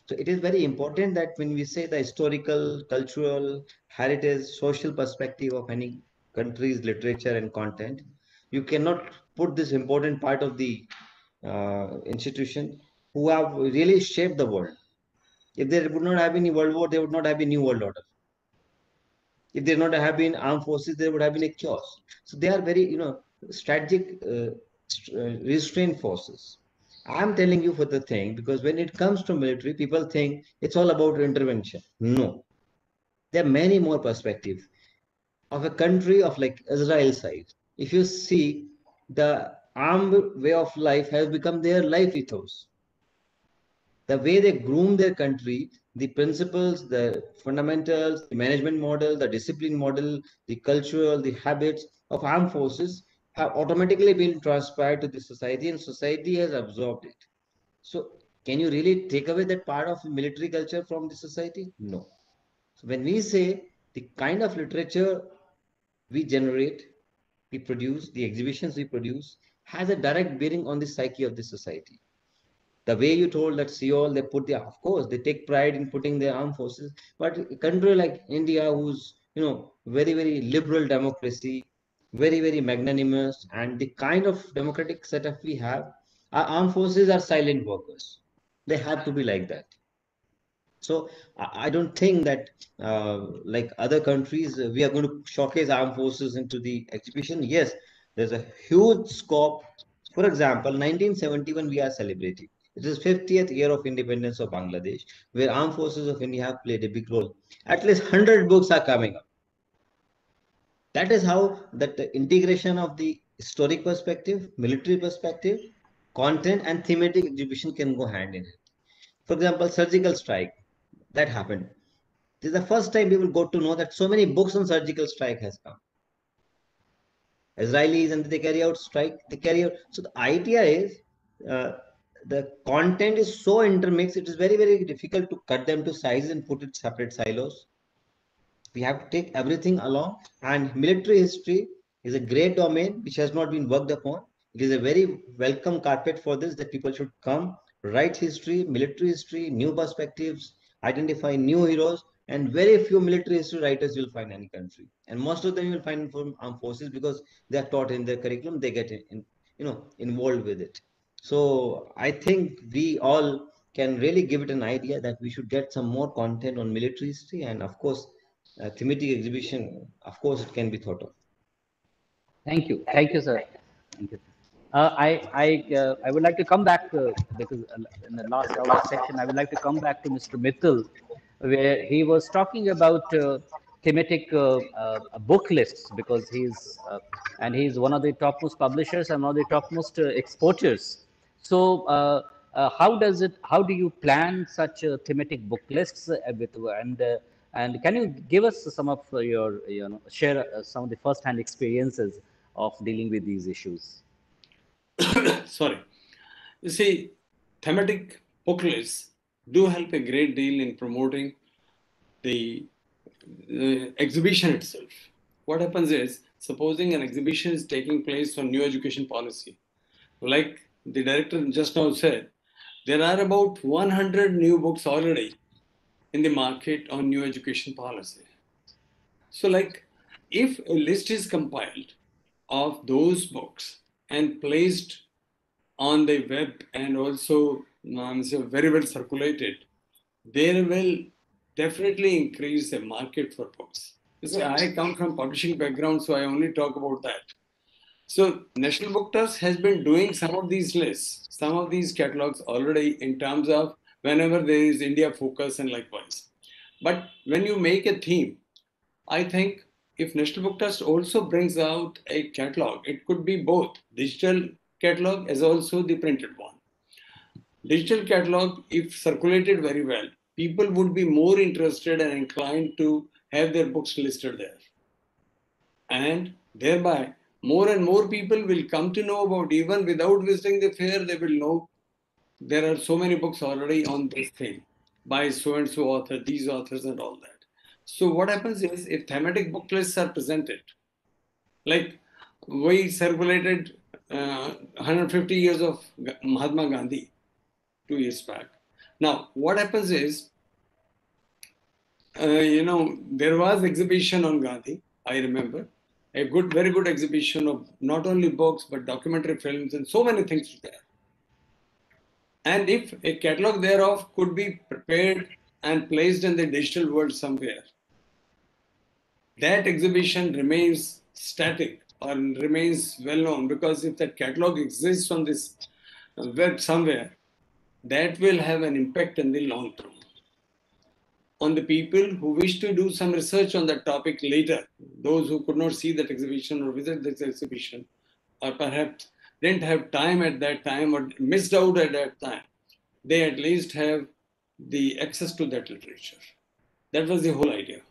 So it is very important that when we say the historical, cultural, heritage, social perspective of any country's literature and content, you cannot put this important part of the institution who have really shaped the world. If there would not have been a world war, there would not have been new world order. If there would not have been armed forces, there would have been a chaos. So they are very, strategic, restrained forces. I'm telling you for the thing, because when it comes to military, people think it's all about intervention. No, there are many more perspectives of a country of like Israel size. If you see, the armed way of life has become their life ethos. The way they groom their country, the principles, the fundamentals, the management model, the discipline model, the cultural, the habits of armed forces have automatically been transpired to the society, and society has absorbed it. So can you really take away that part of military culture from the society? No. So when we say the kind of literature we generate, we produce, the exhibitions we produce, has a direct bearing on the psyche of the society. The way you told that Seoul, they put their, of course, they take pride in putting their armed forces, but a country like India, who's, very, very liberal democracy, very, very magnanimous, and the kind of democratic setup we have, our armed forces are silent workers. They have to be like that. So I don't think that like other countries, we are going to showcase armed forces into the exhibition. Yes, there's a huge scope. For example, 1971 we are celebrating. It is 50th year of independence of Bangladesh, where armed forces of India have played a big role. At least 100 books are coming up. That is how that the integration of the historic perspective, military perspective, content, and thematic exhibition can go hand in hand. For example, surgical strike that happened. This is the first time people got to know that so many books on surgical strike has come. Israelis, and they carry out strike, they carry out. So the idea is the content is so intermixed, it is very, very difficult to cut them to size and put it separate silos. We have to take everything along, and military history is a great domain which has not been worked upon. It is a very welcome carpet for this, that people should come, write history, military history, new perspectives, identify new heroes, and very few military history writers you'll find in any country. And most of them you'll find from armed forces because they are taught in their curriculum, they get involved with it. So I think we all can really give it an idea that we should get some more content on military history, and of course, thematic exhibition, of course, it can be thought of. Thank you, sir. Thank you. I would like to come back because in the last our section, I would like to come back to Mr. Mittal, where he was talking about thematic book lists because he's one of the topmost publishers and one of the topmost exporters. So, how do you plan such thematic book lists and can you give us some of your, share some of the first-hand experiences of dealing with these issues? Sorry. You see, thematic book lists do help a great deal in promoting the exhibition itself. What happens is, supposing an exhibition is taking place on new education policy, like the director just now said, there are about 100 new books already in the market on new education policy. So, like, if a list is compiled of those books and placed on the web and also very well circulated, there will definitely increase the market for books. You see, I come from publishing background, so I only talk about that. So National Book Trust has been doing some of these lists, some of these catalogs already in terms of whenever there is India focus and likewise. But when you make a theme, I think if National Book Trust also brings out a catalog, it could be both digital catalog as also the printed one. Digital catalog, if circulated very well, people would be more interested and inclined to have their books listed there. And thereby, more and more people will come to know about, even without visiting the fair, they will know there are so many books already on this theme by so and so author, these authors, and all that. So, what happens is if thematic book lists are presented, like we circulated 150 years of Mahatma Gandhi 2 years back. Now, what happens is, there was exhibition on Gandhi, I remember, a very good exhibition of not only books, but documentary films and so many things there. And if a catalog thereof could be prepared and placed in the digital world somewhere, that exhibition remains static or remains well known, because if that catalog exists on this web somewhere, that will have an impact in the long term on the people who wish to do some research on that topic later, those who could not see that exhibition or visit this exhibition, or perhaps didn't have time at that time or missed out at that time, they at least have the access to that literature. That was the whole idea.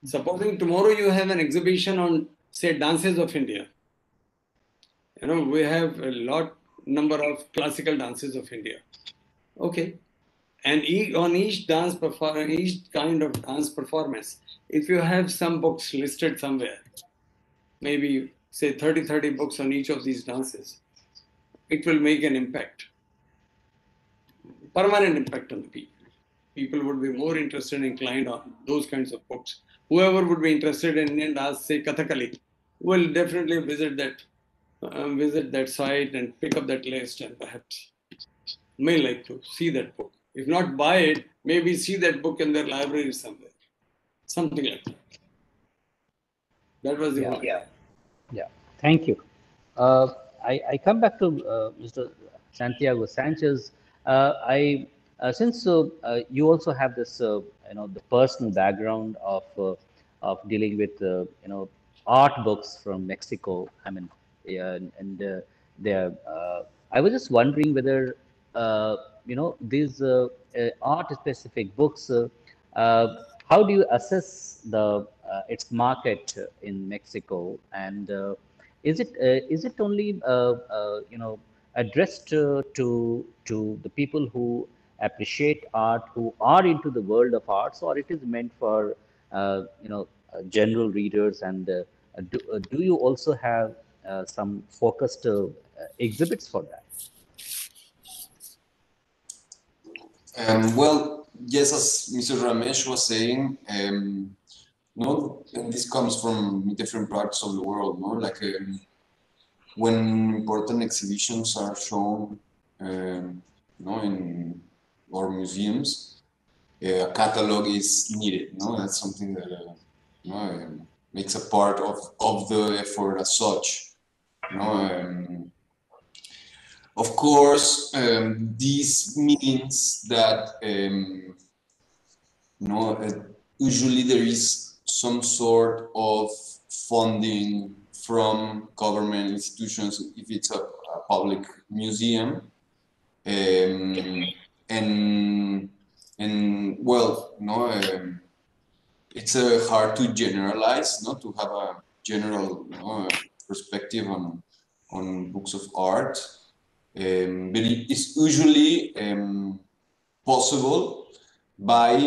Supposing tomorrow you have an exhibition on, say, dances of India. We have a number of classical dances of India. Okay. And on each each kind of dance performance, if you have some books listed somewhere, maybe say 30 books on each of these dances, it will make an impact, permanent impact on the people. People would be more interested and inclined on those kinds of books. Whoever would be interested in Indian dance, say Kathakali, will definitely visit that site and pick up that list and perhaps may like to see that book. If not buy it, maybe see that book in their library somewhere. Something like that. That was the whole idea. Yeah, thank you. I come back to Mr. Santiago Sanchez. Since you also have this, the personal background of dealing with, art books from Mexico. I mean, yeah, and there. I was just wondering whether, these art-specific books. How do you assess the its market in Mexico, and is it only addressed to the people who appreciate art, who are into the world of arts, or it is meant for general readers? And do you also have some focused exhibits for that? Well, yes, as Mr. Ramesh was saying, no, and this comes from different parts of the world, no, like when important exhibitions are shown, no, in our museums, a catalog is needed, no, that's something that, no, makes a part of the effort as such, no. Of course, this means that usually there is some sort of funding from government institutions if it's a public museum, and well, no, it's hard to generalize, not to have a general perspective on books of art. But it is usually possible by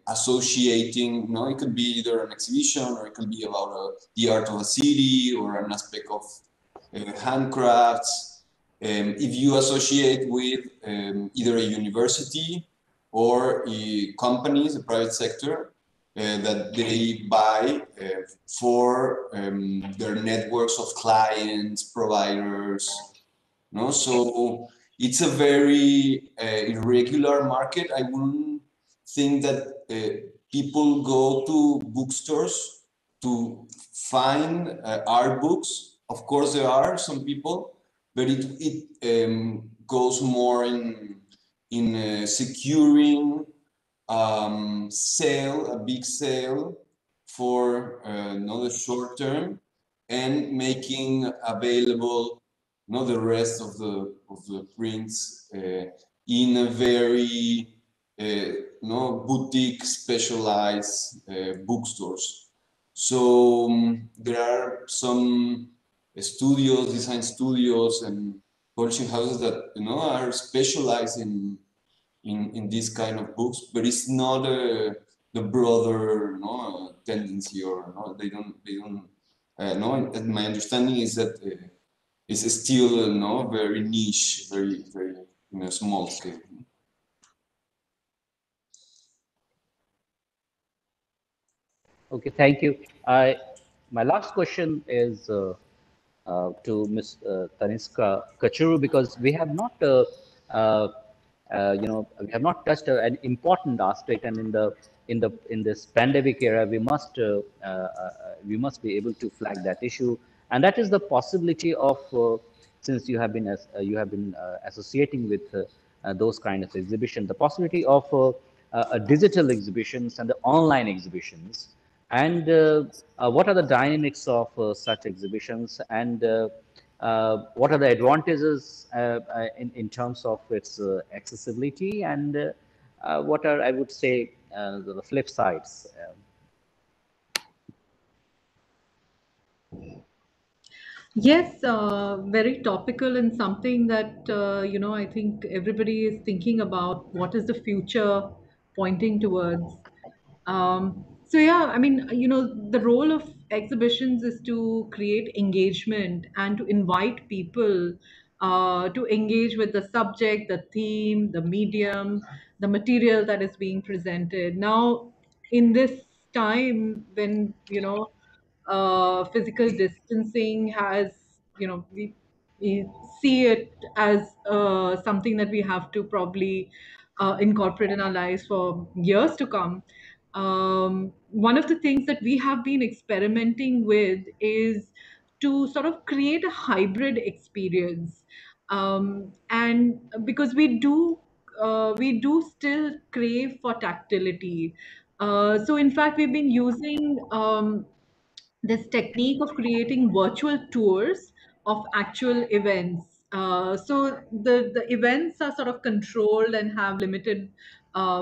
associating, it could be either an exhibition or it could be about the art of a city or an aspect of handcrafts. If you associate with either a university or companies, the private sector, that they buy for their networks of clients, providers, no, so it's a very irregular market. I wouldn't think that people go to bookstores to find art books. Of course, there are some people, but it goes more in securing a big sale for not the short term, and making available the rest of the prints in a very boutique specialized bookstores. So there are some studios, design studios, and publishing houses that are specialized in this kind of books, but it's not the broader tendency, or they don't no. My understanding is that it's still very niche, very in a small scale. Okay, thank you. My last question is to Ms. Tanishka Kachru, because we have not, we have not touched an important aspect, and in this pandemic era, we must be able to flag that issue, and that is the possibility of, since you have been associating with those kind of exhibitions, the possibility of digital exhibitions and the online exhibitions, and what are the dynamics of such exhibitions, and what are the advantages in terms of its accessibility, and what are, I would say, the flip sides? Yes, very topical, and something that I think everybody is thinking about. What is the future pointing towards? So yeah, I mean, the role of exhibitions is to create engagement and to invite people to engage with the subject, the theme, the medium, the material that is being presented. Now, in this time when physical distancing has, we see it as something that we have to probably incorporate in our lives for years to come. One of the things that we have been experimenting with is to sort of create a hybrid experience, and because we do still crave for tactility. So in fact, we've been using this technique of creating virtual tours of actual events. So the events are sort of controlled and have limited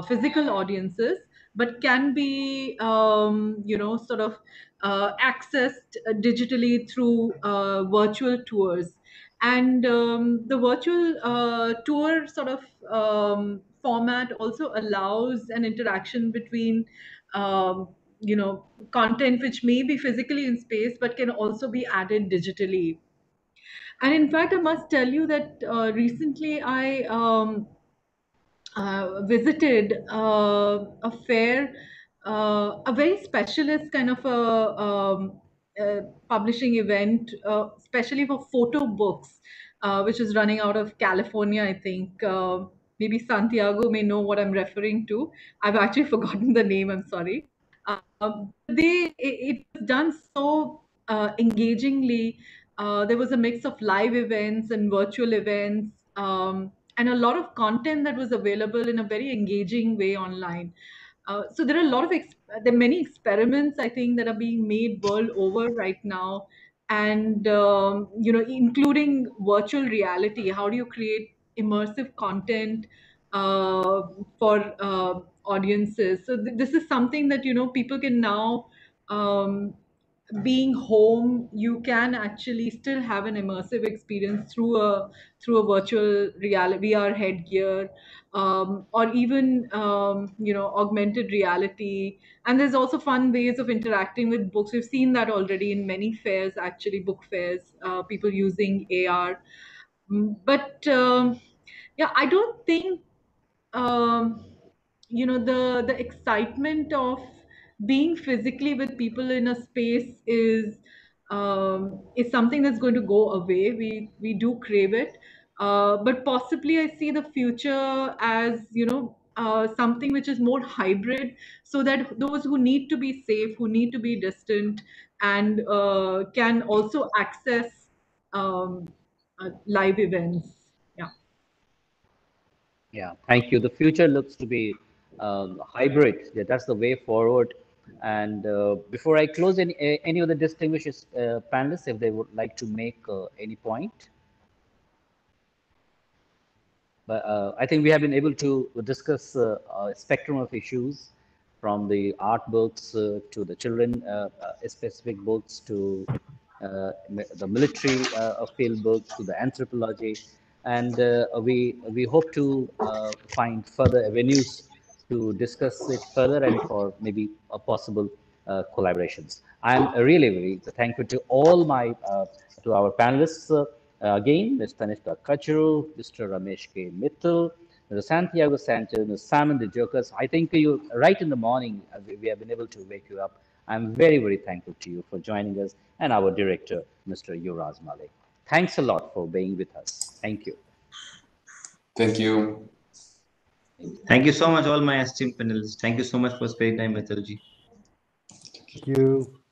physical audiences, but can be sort of accessed digitally through virtual tours. And the virtual tour sort of format also allows an interaction between content which may be physically in space but can also be added digitally. And in fact, I must tell you that recently I visited a fair, a very specialist kind of publishing event, especially for photo books, which is running out of California, I think. Maybe Santiago may know what I'm referring to. I've actually forgotten the name, I'm sorry. It was done so engagingly. There was a mix of live events and virtual events, and a lot of content that was available in a very engaging way online. So there are a lot of there are many experiments, I think, that are being made world over right now, and including virtual reality. How do you create immersive content for audiences? So this is something that people can now. Um, Being home, you can actually still have an immersive experience through a virtual reality VR headgear, or even augmented reality. And there's also fun ways of interacting with books. We've seen that already in many fairs, actually, book fairs, people using AR. But yeah, I don't think um, the excitement of being physically with people in a space is something that's going to go away. We do crave it, but possibly I see the future as something which is more hybrid, so that those who need to be safe, who need to be distant, and can also access live events. Yeah. Yeah, thank you. The future looks to be hybrid. Yeah, that's the way forward. And before I close, any of the distinguished panelists, if they would like to make any point. But I think we have been able to discuss a spectrum of issues, from the art books to the children specific books, to the military field books, to the anthropology, and we hope to find further avenues to discuss it further, and for maybe a possible collaborations. I'm really, really thankful to all my to our panelists again, Ms. Tanishka Kachru, Mr. Ramesh K. Mittal, Mr. Santiago Sanchez, Ms. Simon the Jocas. I think you right in the morning we have been able to wake you up. I'm very, very thankful to you for joining us, and our director, Mr. Yuvraj Malik. Thanks a lot for being with us. Thank you. Thank you. Thank you so much, all my esteemed panelists. Thank you so much for spending time with us. Thank you.